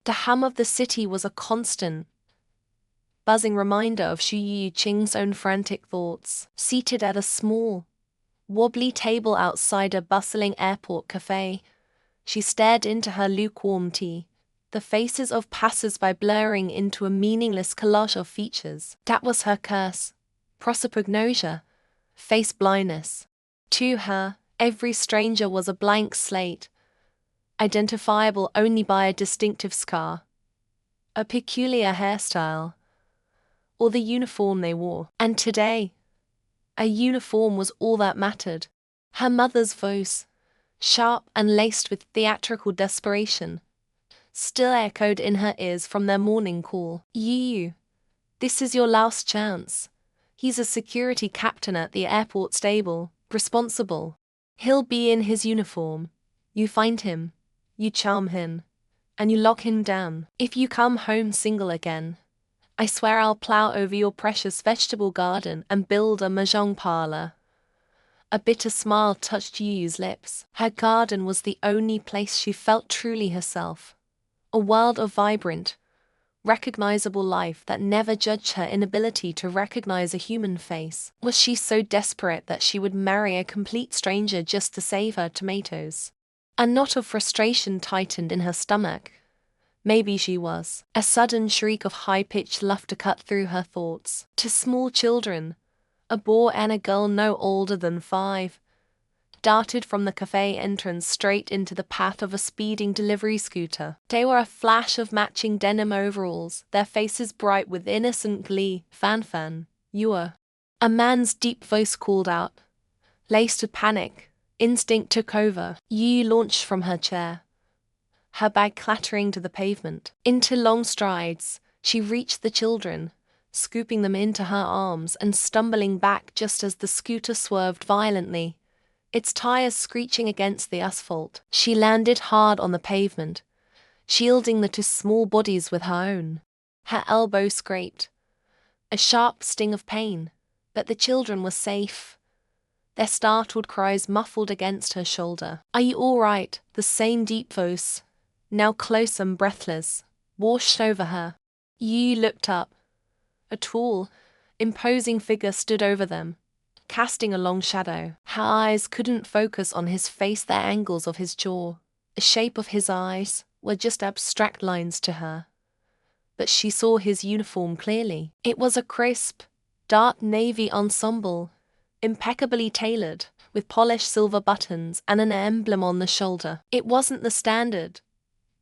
The hum of the city was a constant, buzzing reminder of Xu Yuqing's own frantic thoughts. Seated at a small, wobbly table outside a bustling airport cafe, she stared into her lukewarm tea, the faces of passers-by blurring into a meaningless collage of features. That was her curse. Prosopagnosia, face blindness. To her, every stranger was a blank slate, identifiable only by a distinctive scar, a peculiar hairstyle, or the uniform they wore. And today, a uniform was all that mattered. Her mother's voice, sharp and laced with theatrical desperation, still echoed in her ears from their morning call. You, this is your last chance. He's a security captain at the airport stable, responsible. He'll be in his uniform. You find him, you charm him, and you lock him down. If you come home single again, I swear I'll plow over your precious vegetable garden and build a mahjong parlor. A bitter smile touched Yu's lips. Her garden was the only place she felt truly herself. A world of vibrant, recognizable life that never judged her inability to recognize a human face. Was she so desperate that she would marry a complete stranger just to save her tomatoes? A knot of frustration tightened in her stomach. Maybe she was. A sudden shriek of high-pitched laughter cut through her thoughts. Two small children, a boy and a girl no older than 5, darted from the cafe entrance straight into the path of a speeding delivery scooter. They were a flash of matching denim overalls, their faces bright with innocent glee. Fan, you are. A man's deep voice called out. Laced with panic, instinct took over. Yu launched from her chair, her bag clattering to the pavement. Into long strides, she reached the children, scooping them into her arms and stumbling back just as the scooter swerved violently, its tires screeching against the asphalt. She landed hard on the pavement, shielding the two small bodies with her own. Her elbow scraped, a sharp sting of pain, but the children were safe, their startled cries muffled against her shoulder. Are you all right? The same deep voice, now close and breathless, washed over her. Yu looked up. A tall, imposing figure stood over them, casting a long shadow. Her eyes couldn't focus on his face, the angles of his jaw, the shape of his eyes were just abstract lines to her. But she saw his uniform clearly. It was a crisp, dark navy ensemble, impeccably tailored, with polished silver buttons and an emblem on the shoulder. It wasn't the standard,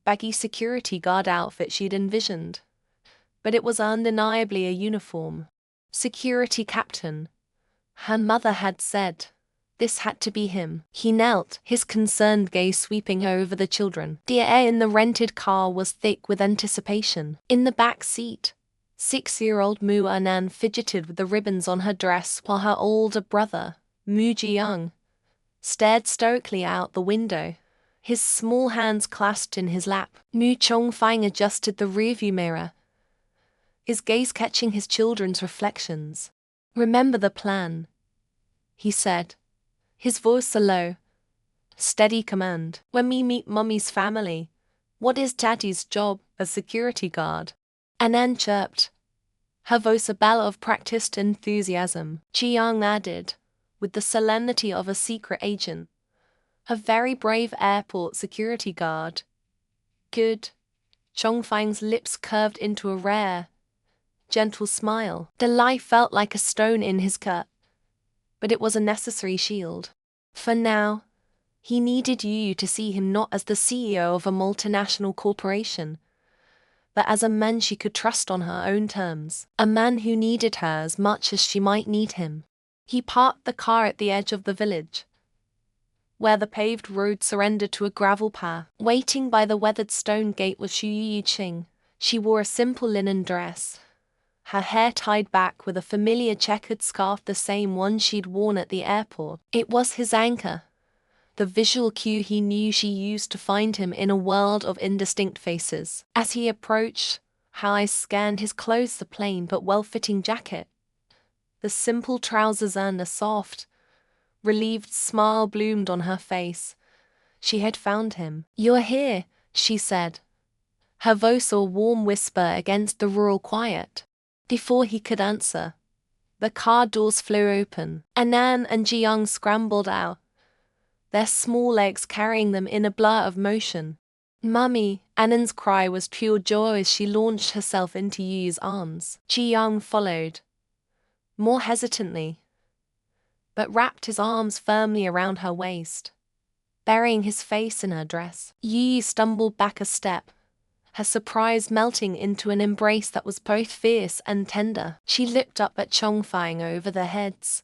baggy security guard outfit she'd envisioned, but it was undeniably a uniform. Security captain. Her mother had said. This had to be him. He knelt, his concerned gaze sweeping over the children. The air in the rented car was thick with anticipation. In the back seat, 6-year-old Mu Anan fidgeted with the ribbons on her dress while her older brother, Mu Jiyoung, stared stoically out the window, his small hands clasped in his lap. Mu Chongfang adjusted the rearview mirror, his gaze catching his children's reflections. Remember the plan, he said, his voice a low, steady command. When we meet Mummy's family, what is Daddy's job? A security guard. Anan chirped, her voice a bellow of practiced enthusiasm. Jiyoung added, with the solemnity of a secret agent, a very brave airport security guard. Good. Chongfang's lips curved into a rare, gentle smile. The lie felt like a stone in his gut, but it was a necessary shield. For now, he needed Yu to see him not as the CEO of a multinational corporation, but as a man she could trust on her own terms, a man who needed her as much as she might need him. He parked the car at the edge of the village, where the paved road surrendered to a gravel path. Waiting by the weathered stone gate was Xu Yuqing. She wore a simple linen dress, her hair tied back with a familiar checkered scarf, the same one she'd worn at the airport. It was his anchor, the visual cue he knew she used to find him in a world of indistinct faces. As he approached, her eyes scanned his clothes, the plain but well-fitting jacket, the simple trousers, and a soft, relieved smile bloomed on her face. She had found him. You're here, she said, her voice a warm whisper against the rural quiet. Before he could answer, the car doors flew open. Annan and Jiyoung scrambled out, their small legs carrying them in a blur of motion. "Mummy!" Annan's cry was pure joy as she launched herself into Yu's arms. Jiyoung followed, more hesitantly, but wrapped his arms firmly around her waist, burying his face in her dress. Yu stumbled back a step, her surprise melting into an embrace that was both fierce and tender. She looked up at Chongfang over their heads,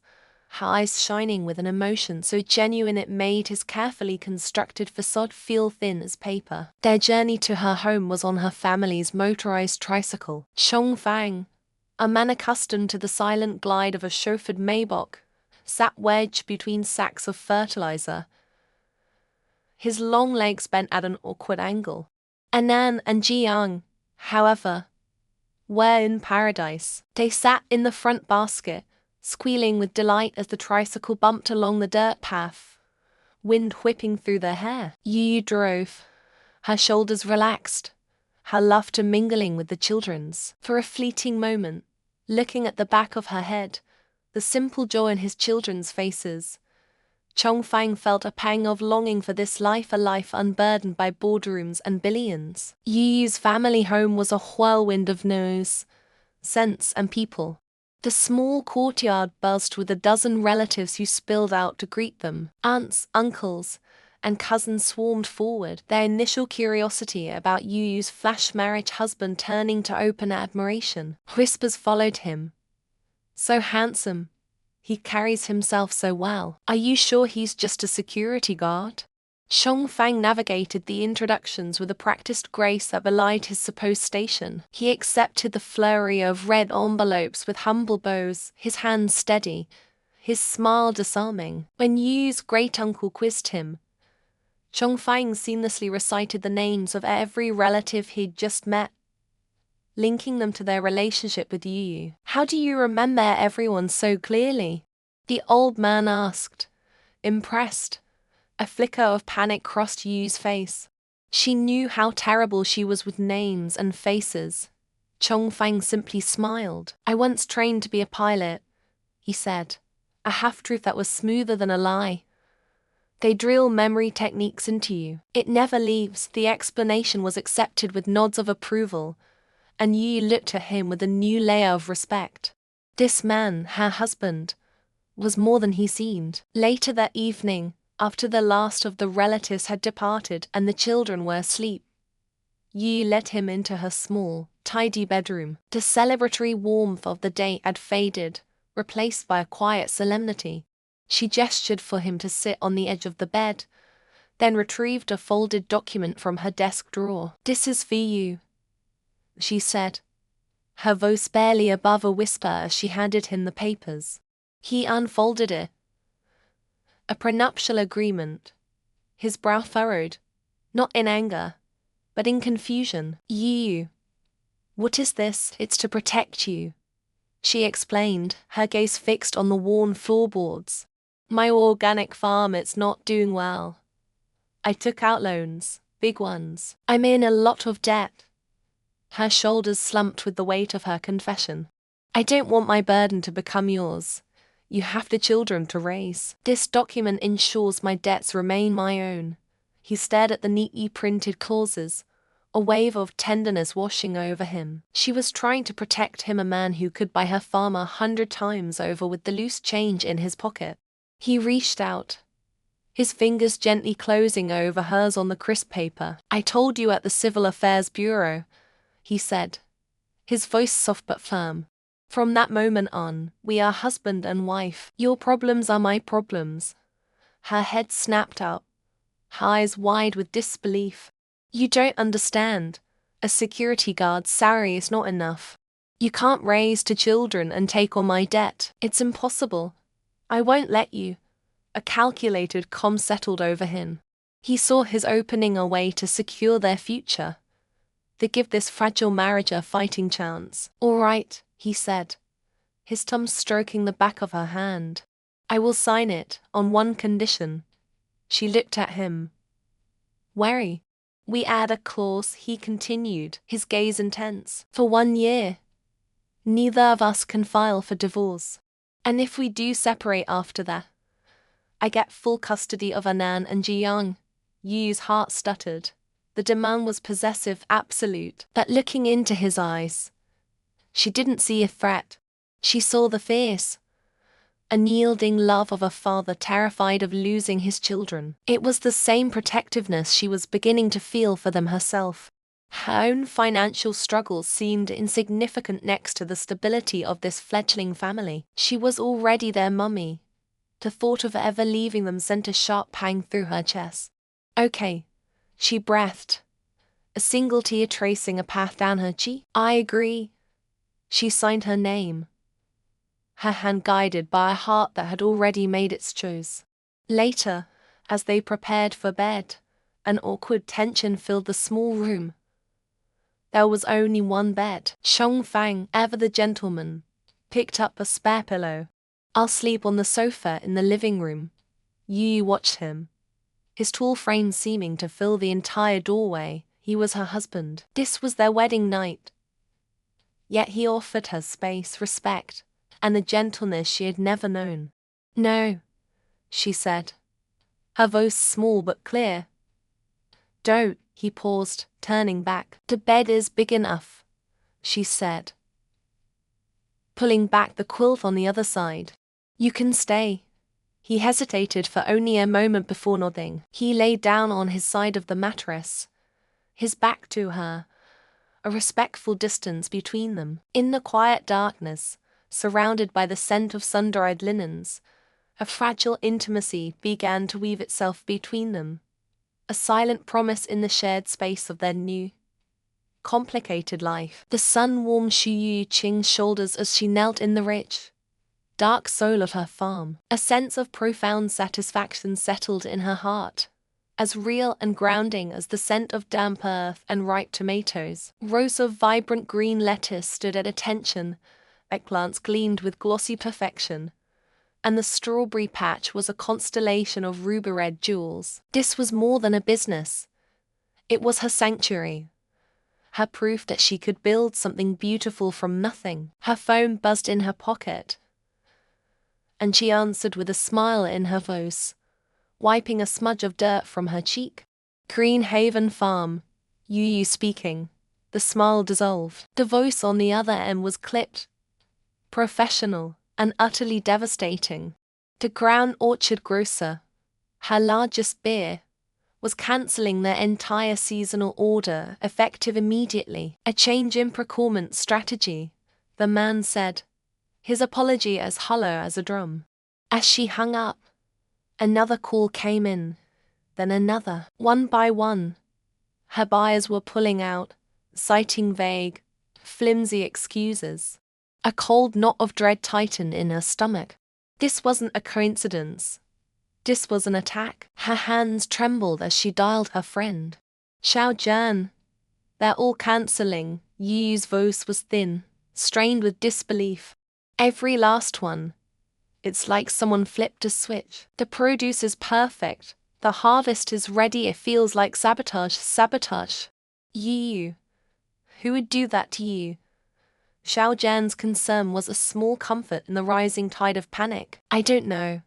her eyes shining with an emotion so genuine it made his carefully constructed facade feel thin as paper. Their journey to her home was on her family's motorized tricycle. Chongfang, a man accustomed to the silent glide of a chauffeured Maybach, sat wedged between sacks of fertilizer, his long legs bent at an awkward angle. Annan and Jiyoung, however, were in paradise. They sat in the front basket, squealing with delight as the tricycle bumped along the dirt path, wind whipping through their hair. Yu drove, her shoulders relaxed, her laughter mingling with the children's. For a fleeting moment, looking at the back of her head, the simple joy in his children's faces, Chongfang felt a pang of longing for this life, a life unburdened by boardrooms and billions. Yu's family home was a whirlwind of noise, scents and people. The small courtyard buzzed with a dozen relatives who spilled out to greet them. Aunts, uncles, and cousins swarmed forward, their initial curiosity about Yu's flash marriage husband turning to open admiration. Whispers followed him. "So handsome. He carries himself so well. Are you sure he's just a security guard?" Chongfang navigated the introductions with a practiced grace that belied his supposed station. He accepted the flurry of red envelopes with humble bows, his hands steady, his smile disarming. When Yu's great-uncle quizzed him, Chongfang seamlessly recited the names of every relative he'd just met, linking them to their relationship with Yu. "How do you remember everyone so clearly?" the old man asked, impressed. A flicker of panic crossed Yu's face. She knew how terrible she was with names and faces. Chongfang simply smiled. "I once trained to be a pilot," he said, a half-truth that was smoother than a lie. "They drill memory techniques into you. It never leaves." The explanation was accepted with nods of approval, and Yu looked at him with a new layer of respect. This man, her husband, was more than he seemed. Later that evening, after the last of the relatives had departed and the children were asleep, Yu led him into her small, tidy bedroom. The celebratory warmth of the day had faded, replaced by a quiet solemnity. She gestured for him to sit on the edge of the bed, then retrieved a folded document from her desk drawer. "This is for you," she said, her voice barely above a whisper as she handed him the papers. He unfolded it. A prenuptial agreement. His brow furrowed, not in anger, but in confusion. "You. What is this?" "It's to protect you," she explained, her gaze fixed on the worn floorboards. "My organic farm, it's not doing well. I took out loans, big ones. I'm in a lot of debt." Her shoulders slumped with the weight of her confession. "I don't want my burden to become yours. You have the children to raise. This document ensures my debts remain my own." He stared at the neatly printed clauses, a wave of tenderness washing over him. She was trying to protect him, a man who could buy her farm 100 times over with the loose change in his pocket. He reached out, his fingers gently closing over hers on the crisp paper. "I told you at the Civil Affairs Bureau," he said, his voice soft but firm. "From that moment on, we are husband and wife. Your problems are my problems." Her head snapped up, her eyes wide with disbelief. "You don't understand. A security guard's salary is not enough. You can't raise 2 children and take on my debt. It's impossible. I won't let you." A calculated calm settled over him. He saw his opening a way to secure their future, to give this fragile marriage a fighting chance. "All right," he said, his thumb stroking the back of her hand. "I will sign it, on one condition." She looked at him, wary. We add a clause, he continued, his gaze intense. For 1 year. Neither of us can file for divorce. And if we do separate after that, I get full custody of Anan and Jiyoung. Yu's heart stuttered. The demand was possessive, absolute. But looking into his eyes, she didn't see a threat. She saw the fierce, unyielding love of a father terrified of losing his children. It was the same protectiveness she was beginning to feel for them herself. Her own financial struggles seemed insignificant next to the stability of this fledgling family. She was already their mummy. The thought of ever leaving them sent a sharp pang through her chest. Okay, she breathed, a single tear tracing a path down her cheek. I agree. She signed her name, her hand guided by a heart that had already made its choice. Later, as they prepared for bed, an awkward tension filled the small room. There was only one bed. Chong Fang, ever the gentleman, picked up a spare pillow. I'll sleep on the sofa in the living room. Yu watched him, his tall frame seeming to fill the entire doorway. He was her husband. This was their wedding night. Yet he offered her space, respect, and the gentleness she had never known. No, she said, her voice small but clear. Don't, he paused, turning back. The bed is big enough, she said, pulling back the quilt on the other side. You can stay. He hesitated for only a moment before nodding. He lay down on his side of the mattress, his back to her, a respectful distance between them. In the quiet darkness, surrounded by the scent of sun-dried linens, a fragile intimacy began to weave itself between them, a silent promise in the shared space of their new, complicated life. The sun warmed Shu Qing's shoulders as she knelt in the rich, dark soul of her farm. A sense of profound satisfaction settled in her heart, as real and grounding as the scent of damp earth and ripe tomatoes. Rows of vibrant green lettuce stood at attention, eggplants gleamed with glossy perfection, and the strawberry patch was a constellation of ruby-red jewels. This was more than a business. It was her sanctuary, her proof that she could build something beautiful from nothing. Her phone buzzed in her pocket, and she answered with a smile in her voice, wiping a smudge of dirt from her cheek. Green Haven Farm, Yu speaking. The smile dissolved. The voice on the other end was clipped, professional, and utterly devastating. The Crown Orchard grocer, her largest beer, was cancelling their entire seasonal order, effective immediately. A change in procurement strategy, the man said, his apology as hollow as a drum. As she hung up, another call came in, then another. One by one, her buyers were pulling out, citing vague, flimsy excuses. A cold knot of dread tightened in her stomach. This wasn't a coincidence. This was an attack. Her hands trembled as she dialed her friend. Xiao Jian. They're all cancelling. Yu's voice was thin, strained with disbelief. Every last one. It's like someone flipped a switch. The produce is perfect. The harvest is ready. It feels like sabotage. Sabotage. Yu. Who would do that to you? Xiao Jian's concern was a small comfort in the rising tide of panic. I don't know,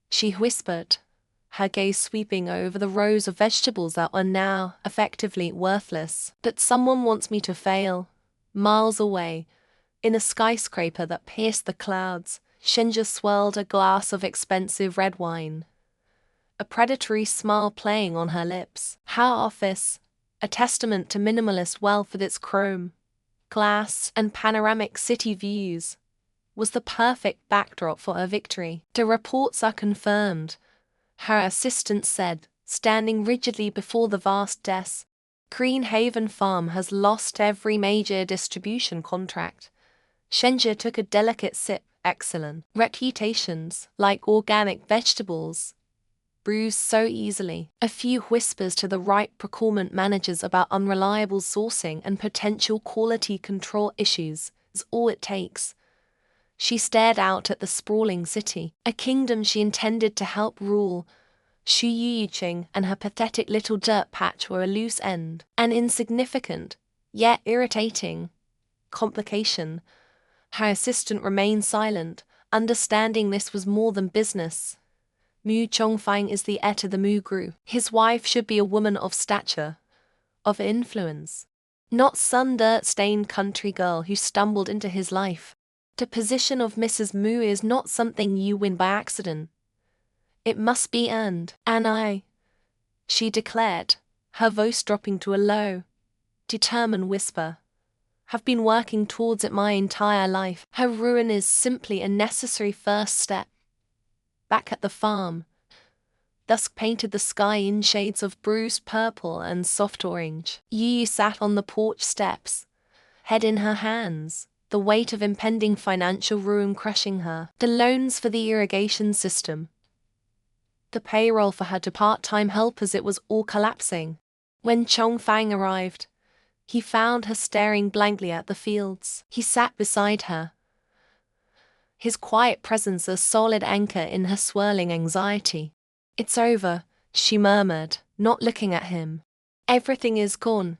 she whispered, her gaze sweeping over the rows of vegetables that were now effectively worthless. But someone wants me to fail. Miles away, in a skyscraper that pierced the clouds, Shenja swirled a glass of expensive red wine, a predatory smile playing on her lips. Her office, a testament to minimalist wealth with its chrome, glass, and panoramic city views, was the perfect backdrop for her victory. The reports are confirmed, her assistant said, standing rigidly before the vast desk. Green Haven Farm has lost every major distribution contract. Shenja took a delicate sip. Excellent. Reputations, like organic vegetables, bruised so easily. A few whispers to the right procurement managers about unreliable sourcing and potential quality control issues is all it takes. She stared out at the sprawling city, a kingdom she intended to help rule, Xu Yuching and her pathetic little dirt patch were a loose end, an insignificant, yet irritating, complication. Her assistant remained silent, understanding this was more than business. Mu Chongfang is the heir to the Mu Group. His wife should be a woman of stature, of influence, not some dirt-stained country girl who stumbled into his life. The position of Mrs. Mu is not something you win by accident. It must be earned. And she declared, her voice dropping to a low, determined whisper, have been working towards it my entire life. Her ruin is simply a necessary first step. Back at the farm, dusk painted the sky in shades of bruised purple and soft orange. Yu sat on the porch steps, head in her hands, the weight of impending financial ruin crushing her. The loans for the irrigation system, the payroll for her part-time helpers, it was all collapsing. When Chongfang arrived, he found her staring blankly at the fields. He sat beside her, his quiet presence a solid anchor in her swirling anxiety. It's over, she murmured, not looking at him. Everything is gone.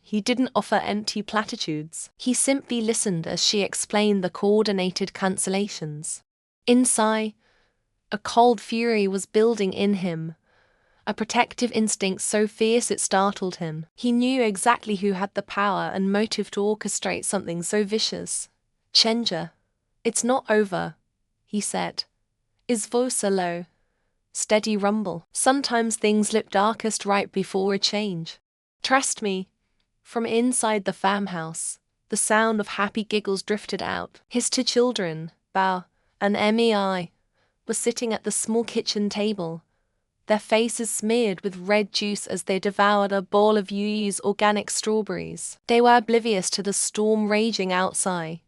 He didn't offer empty platitudes. He simply listened as she explained the coordinated cancellations. Inside, a cold fury was building in him, a protective instinct so fierce it startled him. He knew exactly who had the power and motive to orchestrate something so vicious. Chenja, it's not over, he said, his voice a low, steady rumble. Sometimes things look darkest right before a change. Trust me. From inside the farmhouse, the sound of happy giggles drifted out. His two children, Bao and Mei, were sitting at the small kitchen table, their faces smeared with red juice as they devoured a bowl of Yu's organic strawberries. They were oblivious to the storm raging outside,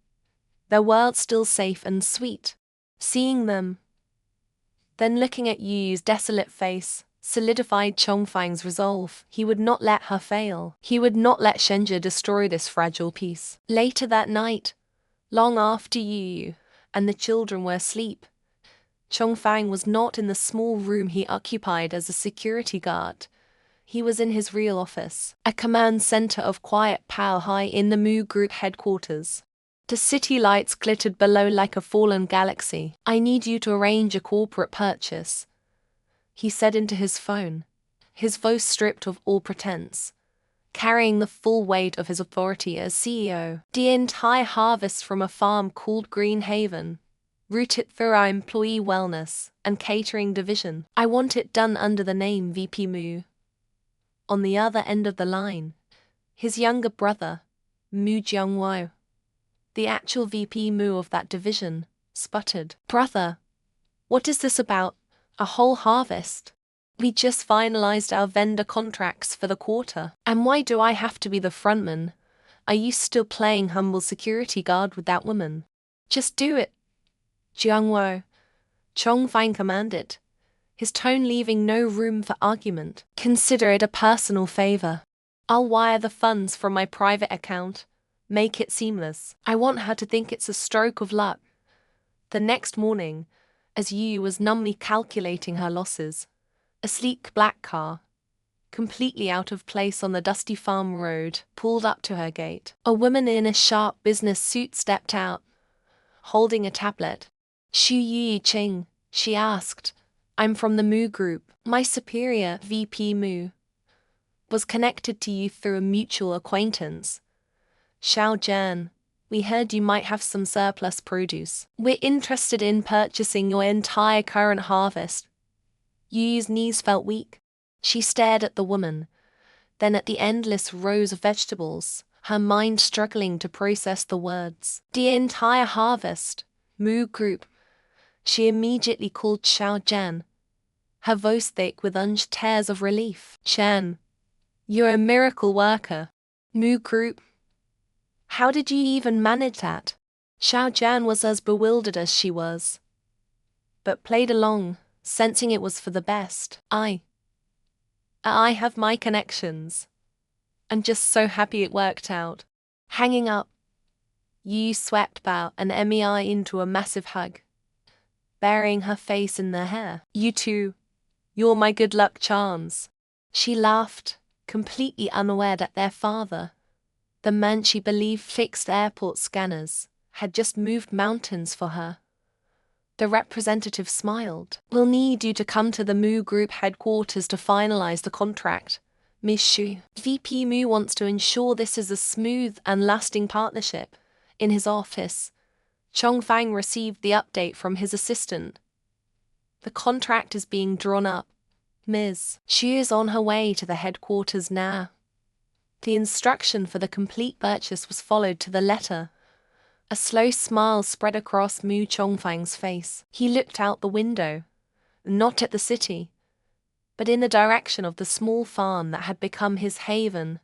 their world still safe and sweet. Seeing them, then looking at Yu's desolate face, solidified Chongfang's resolve. He would not let her fail. He would not let Shenja destroy this fragile peace. Later that night, long after Yu and the children were asleep, Chongfang was not in the small room he occupied as a security guard. He was in his real office, a command center of quiet power high in the Mu Group headquarters. The city lights glittered below like a fallen galaxy. I need you to arrange a corporate purchase, he said into his phone, his voice stripped of all pretense, carrying the full weight of his authority as CEO. The entire harvest from a farm called Green Haven, rooted through our employee wellness and catering division. I want it done under the name VP Mu. On the other end of the line, his younger brother, Mu Jiangwo, the actual VP Mu of that division, sputtered. Brother, what is this about? A whole harvest? We just finalized our vendor contracts for the quarter. And why do I have to be the frontman? Are you still playing humble security guard with that woman? Just do it, Jiangwo, Chongfang commanded, his tone leaving no room for argument. Consider it a personal favor. I'll wire the funds from my private account. Make it seamless. I want her to think it's a stroke of luck. The next morning, as Yu was numbly calculating her losses, a sleek black car, completely out of place on the dusty farm road, pulled up to her gate. A woman in a sharp business suit stepped out, holding a tablet. Xu Yuching, she asked. I'm from the Mu Group. My superior, VP Mu, was connected to you through a mutual acquaintance. Xiao Jan, we heard you might have some surplus produce. We're interested in purchasing your entire current harvest. Yu's knees felt weak. She stared at the woman, then at the endless rows of vegetables, her mind struggling to process the words. The entire harvest, Mu Group. She immediately called Xiao Jan, her voice thick with unshed tears of relief. Jan, you're a miracle worker. Mu Group. How did you even manage that? Xiao Jan was as bewildered as she was, but played along, sensing it was for the best. I have my connections. I'm just so happy it worked out. Hanging up, Yu swept Bao and Mei into a massive hug, burying her face in their hair. You two, You're my good luck charms. She laughed, completely unaware that their father, the man she believed fixed airport scanners, had just moved mountains for her. The representative smiled. We'll need you to come to the Moo Group headquarters to finalize the contract, Miss Shu. VP Moo wants to ensure this is a smooth and lasting partnership. In his office, Chongfang received the update from his assistant. The contract is being drawn up. Ms. Shu is on her way to the headquarters now. The instruction for the complete purchase was followed to the letter. A slow smile spread across Mu Chongfang's face. He looked out the window, not at the city, but in the direction of the small farm that had become his haven.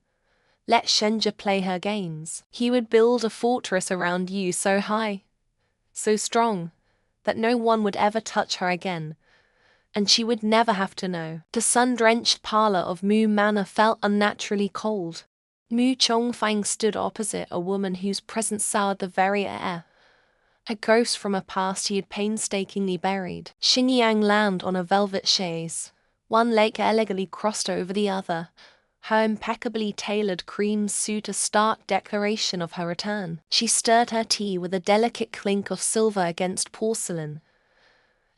Let Shenja play her games. He would build a fortress around you so high, so strong, that no one would ever touch her again, and she would never have to know. The sun-drenched parlor of Mu Manor felt unnaturally cold. Mu Chongfang stood opposite a woman whose presence soured the very air. A ghost from a past he had painstakingly buried. Xingyang landed on a velvet chaise, one leg elegantly crossed over the other, her impeccably tailored cream suit a stark declaration of her return. She stirred her tea with a delicate clink of silver against porcelain,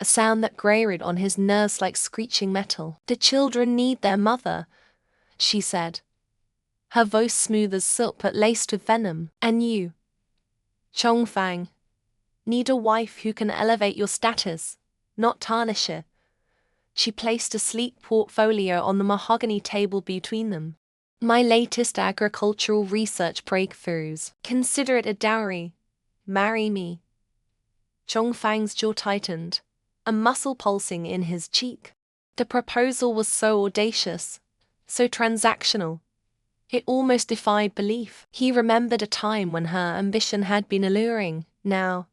a sound that grated on his nerves like screeching metal. The children need their mother, she said, her voice smooth as silk but laced with venom. And you, Chongfang, need a wife who can elevate your status, not tarnish it. She placed a sleek portfolio on the mahogany table between them. My latest agricultural research breakthroughs. Consider it a dowry. Marry me. Chongfang's jaw tightened, a muscle pulsing in his cheek. The proposal was so audacious, so transactional. It almost defied belief. He remembered a time when her ambition had been alluring. Now,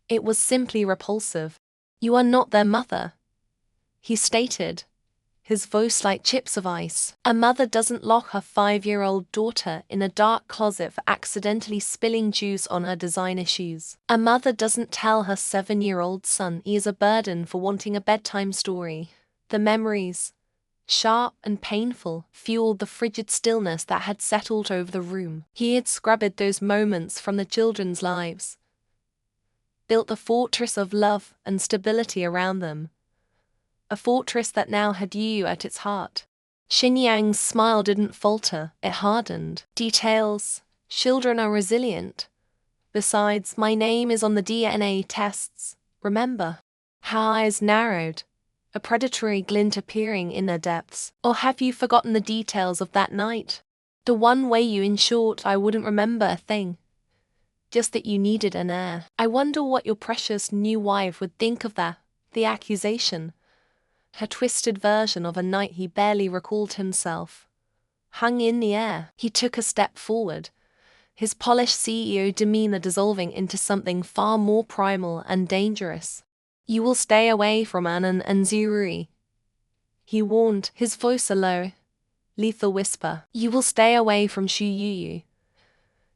it was simply repulsive. You are not their mother, he stated, his voice like chips of ice. A mother doesn't lock her 5-year-old daughter in a dark closet for accidentally spilling juice on her designer shoes. A mother doesn't tell her 7-year-old son he is a burden for wanting a bedtime story. The memories, sharp and painful, fueled the frigid stillness that had settled over the room. He had scrubbed those moments from the children's lives, built a fortress of love and stability around them. A fortress that now had you at its heart. Xinyang's smile didn't falter, it hardened. Details. Children are resilient. Besides, my name is on the DNA tests, remember? Her eyes narrowed, a predatory glint appearing in their depths. Or have you forgotten the details of that night? The one way you ensured I wouldn't remember a thing. Just that you needed an heir. I wonder what your precious new wife would think of that, the accusation. Her twisted version of a night he barely recalled himself, hung in the air. He took a step forward, his polished CEO demeanor dissolving into something far more primal and dangerous. You will stay away from Annan and Zuri, he warned, his voice a low, lethal whisper. You will stay away from Shu Yu.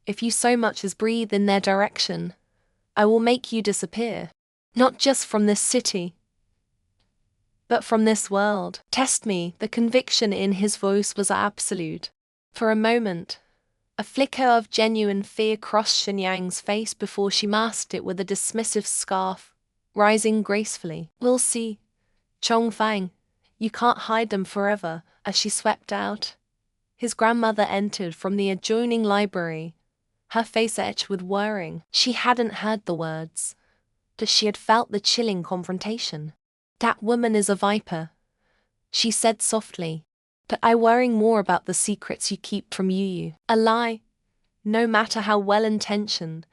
If you so much as breathe in their direction, I will make you disappear. Not just from this city, but from this world. Test me. The conviction in his voice was absolute. For a moment, a flicker of genuine fear crossed Xinyang's face before she masked it with a dismissive scarf, rising gracefully. We'll see, Chongfang. You can't hide them forever. As she swept out, his grandmother entered from the adjoining library, her face etched with worrying. She hadn't heard the words, but she had felt the chilling confrontation. That woman is a viper, she said softly, but I worry more about the secrets you keep from Yu. A lie, no matter how well-intentioned,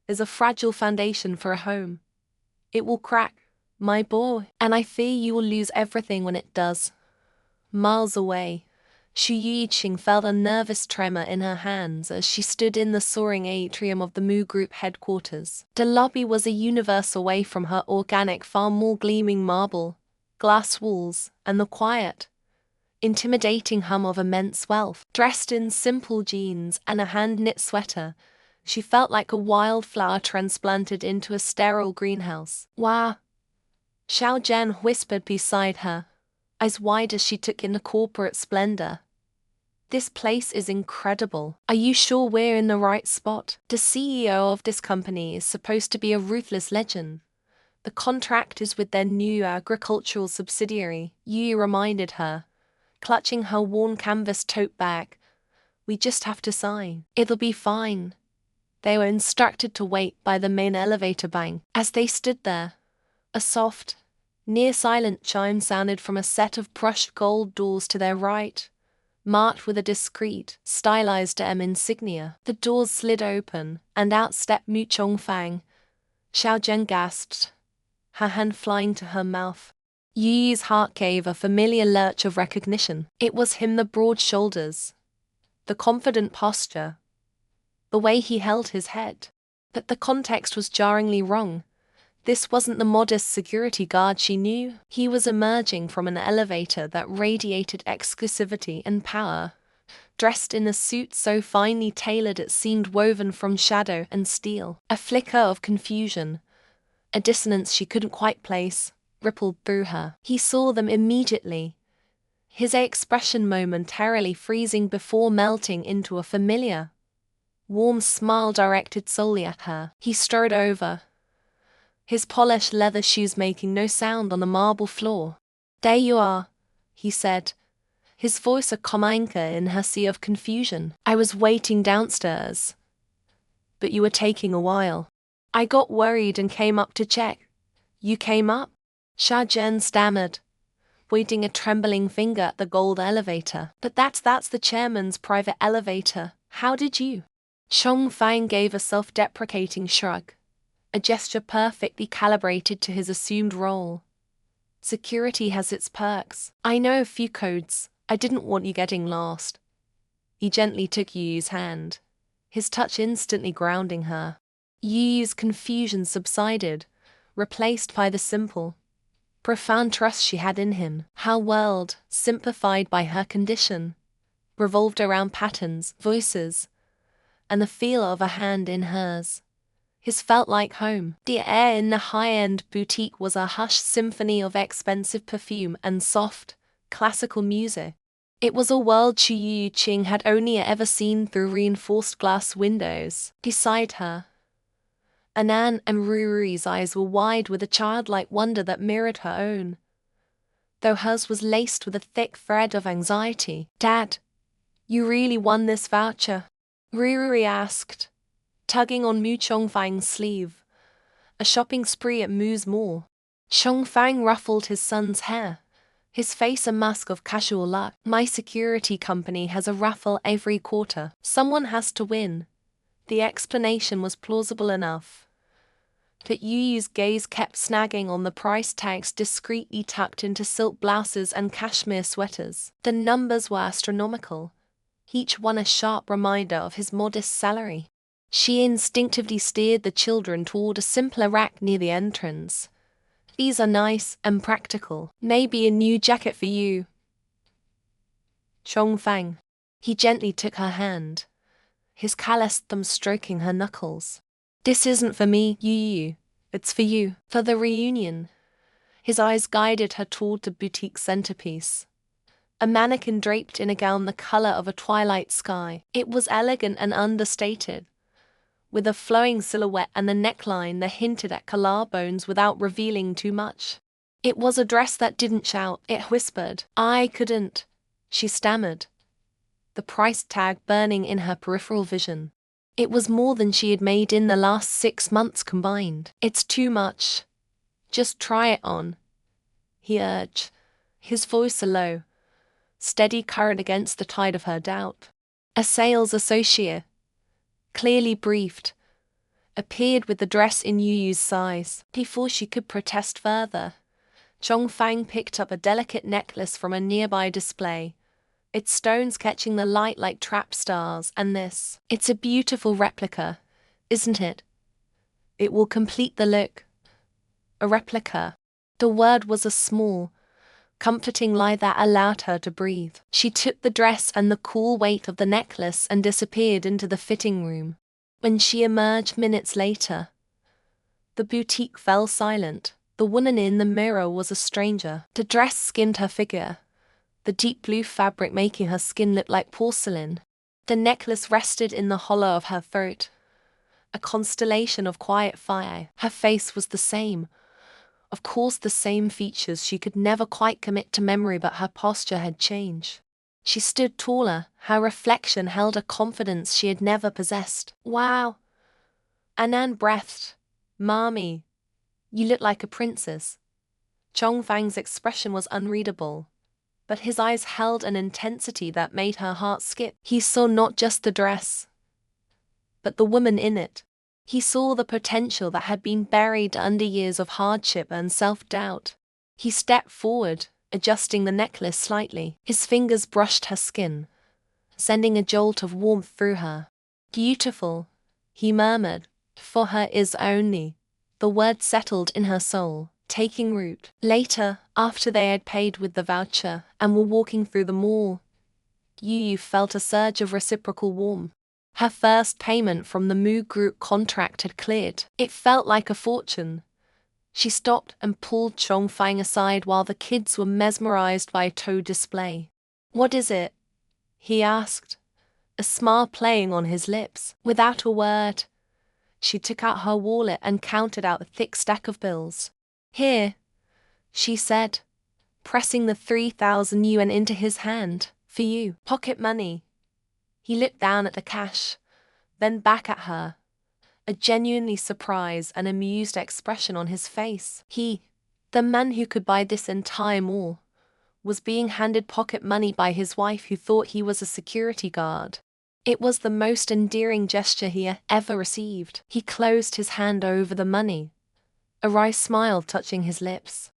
is a fragile foundation for a home. It will crack, my boy, and I fear you will lose everything when it does. Miles away, Xu Yiqing felt a nervous tremor in her hands as she stood in the soaring atrium of the Mu Group headquarters. The lobby was a universe away from her organic farm, more gleaming marble, glass walls, and the quiet, intimidating hum of immense wealth. Dressed in simple jeans and a hand-knit sweater, she felt like a wildflower transplanted into a sterile greenhouse. Wah! Xiao Zhen whispered beside her, eyes wide as she took in the corporate splendor. This place is incredible. Are you sure we're in the right spot? The CEO of this company is supposed to be a ruthless legend. The contract is with their new agricultural subsidiary, Yu reminded her, clutching her worn canvas tote bag. We just have to sign. It'll be fine. They were instructed to wait by the main elevator bank. As they stood there, a soft, near-silent chime sounded from a set of brushed gold doors to their right, marked with a discreet, stylized M insignia. The doors slid open, and out stepped Mu Chongfang. Xiao Zhen gasped, her hand flying to her mouth. Yu's heart gave a familiar lurch of recognition. It was him, the broad shoulders, the confident posture, the way he held his head. But the context was jarringly wrong. This wasn't the modest security guard she knew. He was emerging from an elevator that radiated exclusivity and power, dressed in a suit so finely tailored it seemed woven from shadow and steel. A flicker of confusion, a dissonance she couldn't quite place, rippled through her. He saw them immediately, his expression momentarily freezing before melting into a familiar, warm smile directed solely at her. He strode over, his polished leather shoes making no sound on the marble floor. There you are, he said, his voice a calm anchor in her sea of confusion. I was waiting downstairs, but you were taking a while. I got worried and came up to check. You came up? Xiao Zhen stammered, pointing a trembling finger at the gold elevator. But that's the chairman's private elevator. How did you? Chongfang gave a self-deprecating shrug, a gesture perfectly calibrated to his assumed role. Security has its perks. I know a few codes. I didn't want you getting lost. He gently took Yu's hand, his touch instantly grounding her. Yu's confusion subsided, replaced by the simple, profound trust she had in him. Her world, simplified by her condition, revolved around patterns, voices, and the feel of a hand in hers. His felt like home. The air in the high-end boutique was a hushed symphony of expensive perfume and soft, classical music. It was a world Yu Qing had only ever seen through reinforced glass windows. Beside her, Anan and Ruri's eyes were wide with a childlike wonder that mirrored her own, though hers was laced with a thick thread of anxiety. Dad, you really won this voucher? Ruri asked, tugging on Mu Chongfang's sleeve. A shopping spree at Mu's mall. Chongfang ruffled his son's hair, his face a mask of casual luck. My security company has a raffle every quarter. Someone has to win. The explanation was plausible enough, but Yu's gaze kept snagging on the price tags discreetly tucked into silk blouses and cashmere sweaters. The numbers were astronomical, each one a sharp reminder of his modest salary. She instinctively steered the children toward a simpler rack near the entrance. These are nice and practical. Maybe a new jacket for you. Chongfang. He gently took her hand, his calloused thumb stroking her knuckles. This isn't for me, Yu. It's for you, for the reunion. His eyes guided her toward the boutique centerpiece, a mannequin draped in a gown the color of a twilight sky. It was elegant and understated, with a flowing silhouette and a neckline that hinted at collarbones without revealing too much. It was a dress that didn't shout, it whispered. I couldn't, she stammered, the price tag burning in her peripheral vision. It was more than she had made in the last 6 months combined. It's too much. Just try it on, he urged, his voice a low, steady current against the tide of her doubt. A sales associate, clearly briefed, appeared with the dress in Yu's size. Before she could protest further, Chongfang picked up a delicate necklace from a nearby display, its stones catching the light like trap stars. And this, it's a beautiful replica, isn't it? It will complete the look. A replica. The word was a small, comforting lie that allowed her to breathe. She took the dress and the cool weight of the necklace and disappeared into the fitting room. When she emerged minutes later, the boutique fell silent, The woman in the mirror was a stranger. The dress skimmed her figure, the deep blue fabric making her skin look like porcelain. The necklace rested in the hollow of her throat, a constellation of quiet fire. Her face was the same. Of course, the same features. She could never quite commit to memory, but her posture had changed. She stood taller. Her reflection held a confidence she had never possessed. "Wow," Annan breathed. "Mommy, you look like a princess." Chongfang's expression was unreadable, but his eyes held an intensity that made her heart skip. He saw not just the dress, but the woman in it. He saw the potential that had been buried under years of hardship and self-doubt. He stepped forward, adjusting the necklace slightly. His fingers brushed her skin, sending a jolt of warmth through her. "Beautiful," he murmured. "For her is only." The word settled in her soul, taking root. Later, after they had paid with the voucher and were walking through the mall, Yu felt a surge of reciprocal warmth. Her first payment from the Moo Group contract had cleared. It felt like a fortune. She stopped and pulled Chongfang aside while the kids were mesmerized by a toy display. "What is it?" he asked, a smile playing on his lips. Without a word, she took out her wallet and counted out a thick stack of bills. "Here," she said, pressing the 3,000 yuan into his hand. "For you." "Pocket money." He looked down at the cash, then back at her, a genuinely surprised and amused expression on his face. He, the man who could buy this entire mall, was being handed pocket money by his wife who thought he was a security guard. It was the most endearing gesture he had ever received. He closed his hand over the money, a wry smile touching his lips.